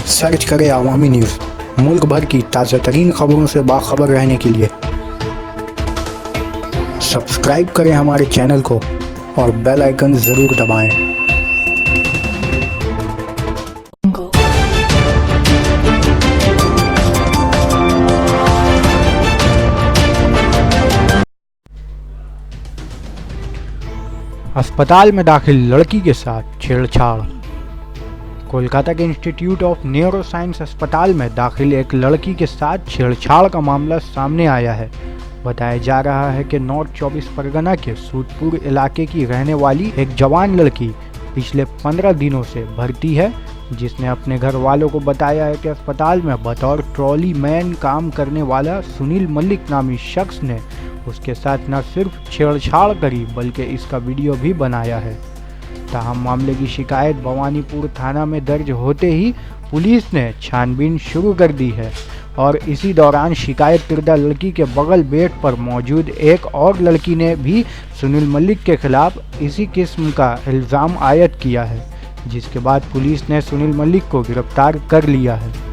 Search करें अवामी news. मुल्क भर की ताज़ा तरीन खबरों से बाखबर रहने के लिए सब्सक्राइब करें हमारे चैनल को और बेल आइकन ज़रूर दबाएं। अस्पताल में दाखिल लड़की के साथ छेड़छाड़। कोलकाता के इंस्टीट्यूट ऑफ न्यूरो साइंस अस्पताल में दाखिल एक लड़की के साथ छेड़छाड़ का मामला सामने आया है। बताया जा रहा है कि नॉर्थ 24 परगना के सूदपुर इलाके की रहने वाली एक जवान लड़की पिछले 15 दिनों से भर्ती है, जिसने अपने घर वालों को बताया है कि अस्पताल में बतौर ट्रॉली मैन काम करने वाला सुनील मलिक नामी शख्स ने उसके साथ न सिर्फ छेड़छाड़ करी बल्कि इसका वीडियो भी बनाया है। ताहम मामले की शिकायत भवानीपुर थाना में दर्ज होते ही पुलिस ने छानबीन शुरू कर दी है और इसी दौरान शिकायत किर्दा लड़की के बगल बेड पर मौजूद एक और लड़की ने भी सुनील मलिक के खिलाफ इसी किस्म का इल्ज़ाम आयद किया है, जिसके बाद पुलिस ने सुनील मलिक को गिरफ्तार कर लिया है।